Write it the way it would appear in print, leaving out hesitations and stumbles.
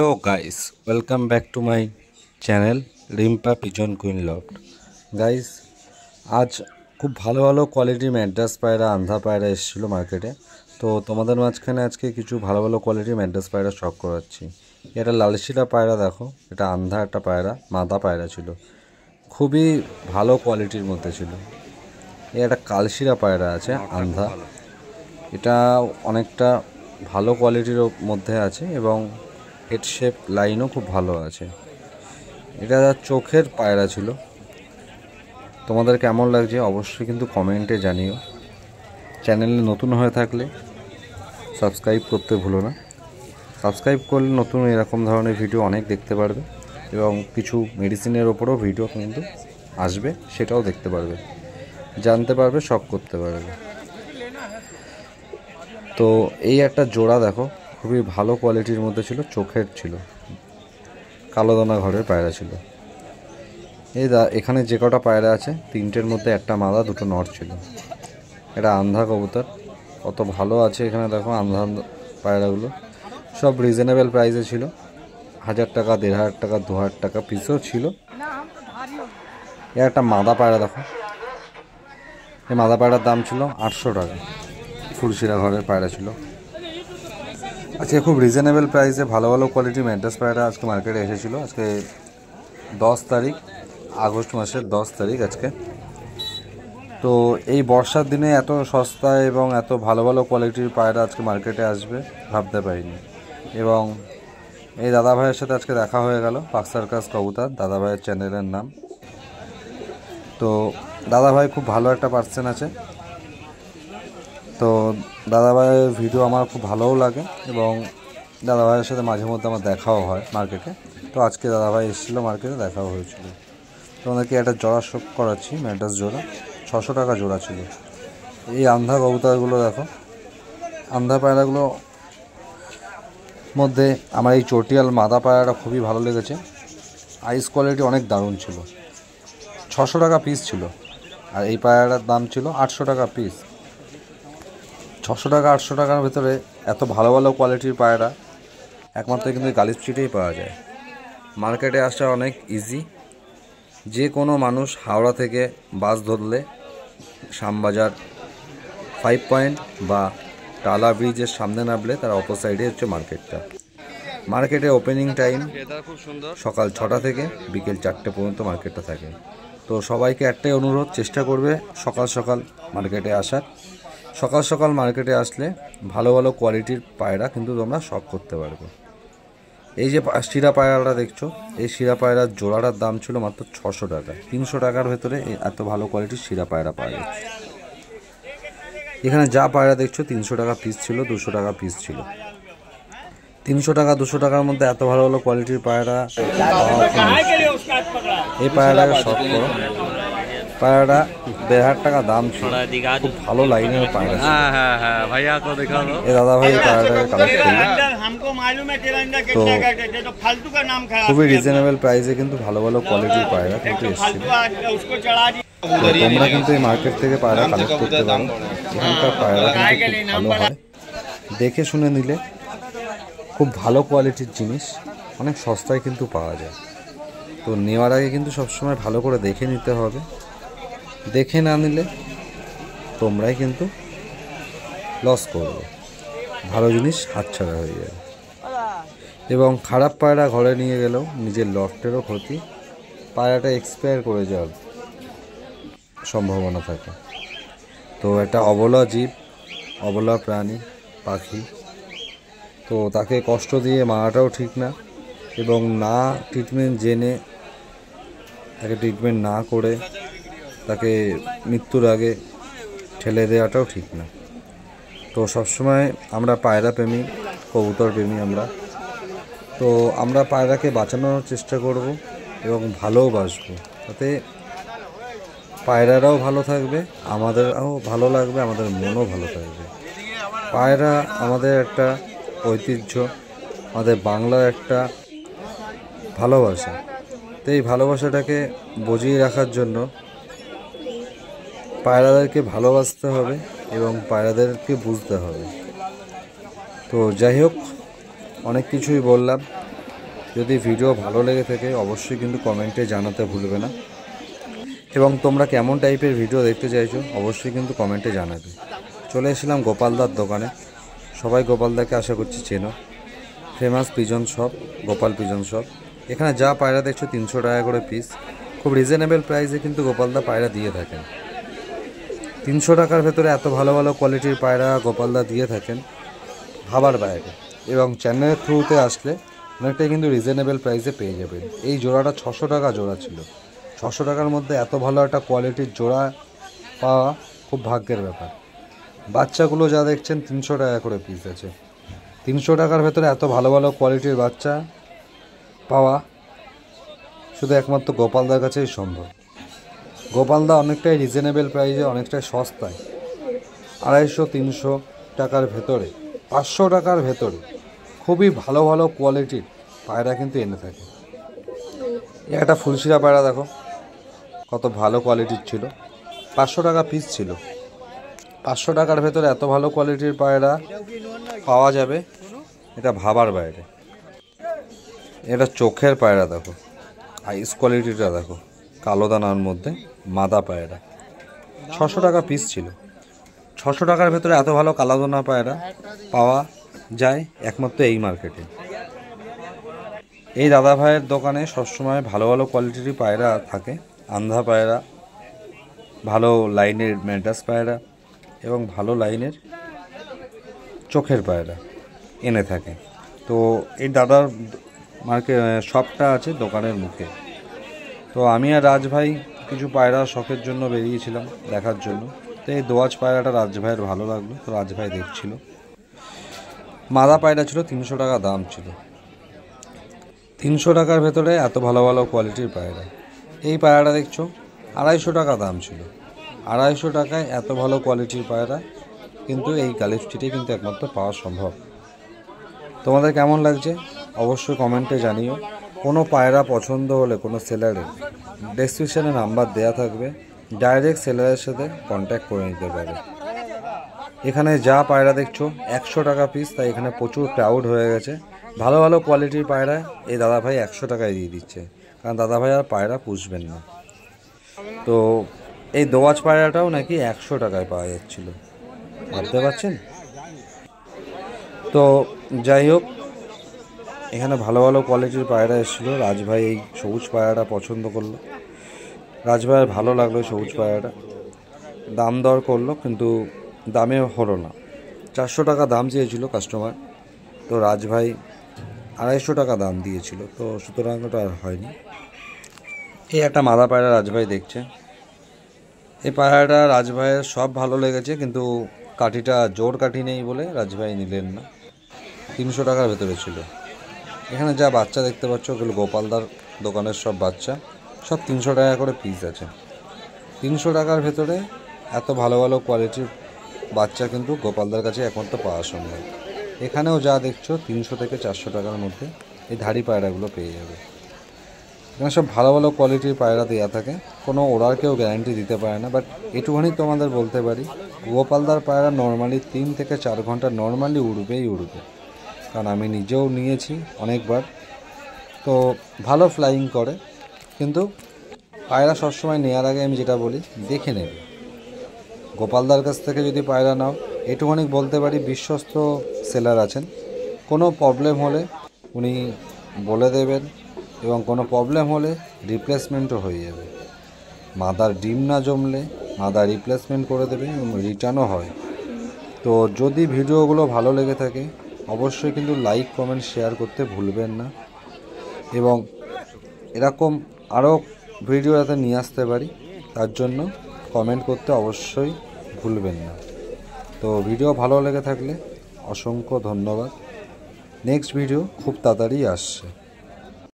Hello guys, welcome back to my channel Rimpa Pigeon Queen Loft. Guys, আজ খুব ভালো ভালো কোয়ালিটির ম্যাড্রাস পায়রা আন্ধা পায়রা এসেছিলো মার্কেটে। তো তোমাদের মাঝখানে আজকে কিছু ভালো ভালো কোয়ালিটির ম্যাড্রাস পায়রা স্টক করাচ্ছি। এটা লালশিরা পায়রা, দেখো এটা আন্ধা একটা পায়রা, মাদা পায়রা ছিল, খুবই ভালো কোয়ালিটির মধ্যে ছিল। এটা কালশিরা পায়রা আছে আন্ধা, এটা অনেকটা ভালো কোয়ালিটির মধ্যে আছে এবং হেড শেপ লাইনও খুব ভালো আছে। এটা চোখের পায়রা ছিল। তোমাদের কেমন লাগছে অবশ্যই কিন্তু কমেন্টে জানিও। চ্যানেলে নতুন হয়ে থাকলে সাবস্ক্রাইব করতে ভুলো না। সাবস্ক্রাইব করলে নতুন এরকম ধরনের ভিডিও অনেক দেখতে পারবে এবং কিছু মেডিসিনের ওপরও ভিডিও কিন্তু আসবে, সেটাও দেখতে পারবে, জানতে পারবে, শখ করতে পারবে। তো এই একটা জোড়া দেখো, খুবই ভালো কোয়ালিটির মধ্যে ছিল, চোখের ছিল, কালো দানা ঘরের পায়রা ছিল। এখানে যে কটা পায়রা আছে তিনটের মধ্যে একটা মাদা, দুটো নর ছিল। এটা আন্ধা কবুতর, কত ভালো আছে এখানে দেখো। আন্ধা পায়রাগুলো সব রিজনেবল প্রাইসে ছিল, 1000 টাকা, 1500 টাকা, 2000 টাকা পিসও ছিল। এর একটা মাদা পায়রা দেখো, এই মাদা পায়রার দাম ছিল 800 টাকা। ফুলশিরা ঘরের পায়রা ছিল। আজকে খুব রিজনেবল প্রাইসে ভালো ভালো কোয়ালিটির ম্যাড্রাস পায়রা আজকে মার্কেটে এসেছিলো। আজকে 10 তারিখ, আগস্ট মাসের 10 তারিখ আজকে। তো এই বর্ষার দিনে এত সস্তা এবং এত ভালো ভালো কোয়ালিটির পায়রা আজকে মার্কেটে আসবে ভাবতে পারিনি। এবং এই দাদা ভাইয়ের সাথে আজকে দেখা হয়ে গেল, পাক সার্কাস কবুতর দাদা ভাইয়ের চ্যানেলের নাম। তো দাদা ভাই খুব ভালো একটা পার্সন আছে। তো দাদা ভাইয়ের ভিডিও আমার খুব ভালোও লাগে এবং দাদা ভাইয়ের সাথে মাঝে মধ্যে আমার দেখাও হয় মার্কেটে। তো আজকে দাদা ভাই এসেছিলো মার্কেটে, দেখাও হয়েছিল। তোমাদেরকে একটা জোড়া শো করাচ্ছি, ম্যাড্রাস জোড়া 600 টাকা জোড়া ছিল। এই আন্ধা কবুতরগুলো দেখো, আন্ধা পায়রাগুলো মধ্যে আমার এই চটিয়াল মাদা পায়রাটা খুবই ভালো লেগেছে। আইস কোয়ালিটি অনেক দারুণ ছিল। 600 টাকা পিস ছিল আর এই পায়রাটার দাম ছিল 800 টাকা পিস। 600 টাকা 800 টাকার ভেতরে এত ভালো ভালো কোয়ালিটির পায়রা একমাত্র কিন্তু গালি স্ট্রিটেই পাওয়া যায়। মার্কেটে আসা অনেক ইজি। যে কোনো মানুষ হাওড়া থেকে বাস ধরলে শ্যামবাজার 5 পয়েন্ট বা টালা ব্রিজের সামনে নামলে তার অপর সাইডে হচ্ছে মার্কেটটা। মার্কেটে ওপেনিং টাইম সকাল 6টা থেকে বিকেল 4টে পর্যন্ত মার্কেটটা থাকে। তো সবাইকে একটাই অনুরোধ, চেষ্টা করবে সকাল সকাল মার্কেটে আসার। সকাল সকাল মার্কেটে আসলে ভালো ভালো কোয়ালিটির পায়রা কিন্তু তোমরা শখ করতে পারবে। এই যে শিরা পায়রাটা দেখছো, এই শিরা পায়রার জোড়াটার দাম ছিল মাত্র 600 টাকা। 300 টাকার ভেতরে এত ভালো কোয়ালিটির শিরা পায়রা পাওয়া যাচ্ছে। এখানে যা পায়রা দেখছো 300 টাকা পিস ছিল, 200 টাকা পিস ছিল। 300 টাকা 200 টাকার মধ্যে এত ভালো ভালো কোয়ালিটির পায়রা, এই পায়রাটাকে শখ করো। পায়রাটা 1500 টাকা দাম ছিল, খুব ভালো লাইনের পায়রা ছিল। এই দাদা ভাই পায়রাটাকে কালেক্ট করলো। তো খুবই রিজনেবল প্রাইসে কিন্তু ভালো ভালো কোয়ালিটির পায়রা কিন্তু এসেছিল। তোমরা কিন্তু এই মার্কেট থেকে পায়রা কালেক্ট করতে পারো। এখানকার পায়রা কিন্তু খুব ভালো হয়, দেখে শুনে নিলে খুব ভালো কোয়ালিটির জিনিস অনেক সস্তায় কিন্তু পাওয়া যায়। তো নেওয়ার আগে কিন্তু সবসময় ভালো করে দেখে নিতে হবে। দেখে না নিলে তোমরাই কিন্তু লস করবে, ভালো জিনিস হাতছাড়া হয়ে যাবে এবং খারাপ পায়রা ঘরে নিয়ে গেলেও নিজের লফটেরও ক্ষতি। পায়রাটা এক্সপায়ার করে যাওয়ার সম্ভাবনা থাকে। তো একটা অবলা জীব, অবলা প্রাণী, পাখি, তো তাকে কষ্ট দিয়ে মারাটাও ঠিক না এবং না ট্রিটমেন্ট জেনে তাকে ট্রিটমেন্ট না করে তাকে মৃত্যুর আগে ঠেলে দেওয়াটাও ঠিক না। তো সবসময় আমরা পায়রা প্রেমী, কবুতর প্রেমী আমরা। তো আমরা পায়রাকে বাঁচানোর চেষ্টা করব এবং ভালোবাসবো, তাতে পায়রারাও ভালো থাকবে, আমাদেরও ভালো লাগবে, আমাদের মনও ভালো থাকবে। পায়রা আমাদের একটা ঐতিহ্য, আমাদের বাংলার একটা ভালোবাসা। তো এই ভালোবাসাটাকে বজিয়ে রাখার জন্য পায়রাদেরকে ভালোবাসতে হবে এবং পায়রাদেরকে বুঝতে হবে। তো যাই হোক, অনেক কিছুই বললাম। যদি ভিডিও ভালো লেগে থাকে অবশ্যই কিন্তু কমেন্টে জানাতে ভুলবে না, এবং তোমরা কেমন টাইপের ভিডিও দেখতে চাইছো অবশ্যই কিন্তু কমেন্টে জানাবে। চলে এসেছিলাম গোপালদার দোকানে। সবাই গোপালদাকে আশা করছি চেনো, famous pigeon shop, Gopal pigeon shop. এখানে যা পায়রা দেখছো 300 টাকা করে পিস। খুব রিজনেবল প্রাইসে কিন্তু গোপালদা পায়রা দিয়ে থাকেন। 300 টাকার ভেতরে এত ভালো ভালো কোয়ালিটির পায়রা গোপালদা দিয়ে থাকেন ভাবার বাইরে, এবং চ্যানেলের থ্রুতে আসলে অনেকটাই কিন্তু রিজনেবল প্রাইসে পেয়ে যাবেন। এই জোড়াটা 600 টাকা জোড়া ছিল। 600 টাকার মধ্যে এত ভালো একটা কোয়ালিটির জোড়া পাওয়া খুব ভাগ্যের ব্যাপার। বাচ্চাগুলো যা দেখছেন 300 টাকা করে পিস আছে। 300 টাকার ভেতরে এত ভালো ভালো কোয়ালিটির বাচ্চা পাওয়া শুধু একমাত্র গোপালদার কাছেই সম্ভব। গোপালদা অনেকটাই রিজনেবল প্রাইসে, অনেকটাই সস্তায় 250-300 টাকার ভেতরে, 500 টাকার ভেতরে খুবই ভালো ভালো কোয়ালিটির পায়রা কিন্তু এনে থাকে। একটা ফুলশিরা পায়রা দেখো কত ভালো কোয়ালিটির ছিল, 500 টাকা পিস ছিল। 500 টাকার ভেতরে এত ভালো কোয়ালিটির পায়রা পাওয়া যাবে এটা ভাবার বাইরে। এটা চোখের পায়রা দেখো, আইস কোয়ালিটিটা দেখো, কালো দানার মধ্যে মাদা পায়রা। 600 টাকা পিস ছিল। 600 টাকার ভেতরে এত ভালো কালো দানা পায়রা পাওয়া যায় একমাত্র এই মার্কেটে। এই দাদা ভাইয়ের দোকানে সবসময় ভালো ভালো কোয়ালিটির পায়রা থাকে, আন্ধা পায়রা, ভালো লাইনের ম্যাড্রাস পায়রা এবং ভালো লাইনের চোখের পায়রা এনে থাকে। তো এই দাদার শপটা আছে দোকানের মুখে। তো আমি আর রাজ ভাই কিছু পায়রা শখের জন্য বেরিয়েছিলাম দেখার জন্য। তো এই দোয়াজ পায়রাটা রাজ ভাইয়ের ভালো লাগলো, তো রাজ ভাই দেখছিল। মাদা পায়রা ছিল, 300 টাকা দাম ছিল। 300 টাকার ভেতরে এত ভালো ভালো কোয়ালিটির পায়রা। এই পায়রাটা দেখছো 250 টাকা দাম ছিল। 250 টাকায় এত ভালো কোয়ালিটির পায়রা কিন্তু এই গালিফ স্ট্রিটে কিন্তু একমাত্র পাওয়া সম্ভব। তোমাদের কেমন লাগছে অবশ্যই কমেন্টে জানিও। কোনো পায়রা পছন্দ হলে কোনো সেলারের ডেসক্রিপশানে নাম্বার দেওয়া থাকবে, ডাইরেক্ট সেলারের সাথে কন্ট্যাক্ট করে নিতে পারে। এখানে যা পায়রা দেখছো 100 টাকা পিস, তাই এখানে প্রচুর ক্রাউড হয়ে গেছে। ভালো ভালো কোয়ালিটির পায়রা এই দাদাভাই 100 টাকায় দিয়ে দিচ্ছে, কারণ দাদাভাই আর পায়রা পুষবেন না। তো এই দোয়াজ পায়রাটাও নাকি 100 টাকায় পাওয়া যাচ্ছিল, ভাবতে পারছেন? তো যাই হোক, এখানে ভালো ভালো কোয়ালিটির পায়রা এসেছিলো। রাজভাই এই সবুজ পায়রাটা পছন্দ করলো, রাজভাইয়ের ভালো লাগলো সবুজ পায়রাটা। দাম দর করলো কিন্তু দামে হলো না। 400 টাকা দাম চেয়েছিল কাস্টমার, তো রাজভাই 250 টাকা দাম দিয়েছিল, তো সুতরাং ওটা আর হয়নি। এই একটা মাদা পায়রা রাজভাই দেখছে। এই পায়রাটা রাজভাইয়ের সব ভালো লেগেছে, কিন্তু কাঠিটা জোর কাঠি নেই বলে রাজভাই নিলেন না। 300 টাকার ভেতরে ছিল। এখানে যা বাচ্চা দেখতে পাচ্ছ ওগুলো গোপালদার দোকানের সব বাচ্চা, সব 300 টাকা করে পিস আছে। 300 টাকার ভেতরে এত ভালো ভালো কোয়ালিটির বাচ্চা কিন্তু গোপালদার কাছে একমাত্র পাওয়া সম্ভব। এখানেও যা দেখছো 300 থেকে 400 টাকার মধ্যে এই ধাড়ি পায়রাগুলো পেয়ে যাবে। এখানে সব ভালো ভালো কোয়ালিটির পায়রা দেওয়া থাকে, কোনো ওড়ার কেউ গ্যারান্টি দিতে পারে না। বাট এটুখানি তোমাদের বলতে পারি, গোপালদার পায়রা নর্মালি 3 থেকে 4 ঘন্টা নর্মালি উড়বেই উড়বে, কারণ আমি নিজেও নিয়েছি অনেকবার। তো ভালো ফ্লাইং করে, কিন্তু পায়রা সবসময় নেওয়ার আগে আমি যেটা বলি দেখে নেবে। গোপালদার কাছ থেকে যদি পায়রা নাও, এটুখানি বলতে পারি বিশ্বস্ত সেলার আছেন, কোনো প্রবলেম হলে উনি বলে দেবেন, এবং কোনো প্রবলেম হলে রিপ্লেসমেন্টও হয়ে যাবে। মাদার ডিম না জমলে মাদা রিপ্লেসমেন্ট করে দেবে এবং রিটার্নও হয়। তো যদি ভিডিওগুলো ভালো লেগে থাকে অবশ্যই কিন্তু লাইক কমেন্ট শেয়ার করতে ভুলবেন না, এবং এরকম আরও ভিডিও যাতে নিয়ে আসতে পারি তার জন্য কমেন্ট করতে অবশ্যই ভুলবেন না। তো ভিডিও ভালো লেগে থাকলে অসংখ্য ধন্যবাদ। নেক্সট ভিডিও খুব তাড়াতাড়ি আসছে।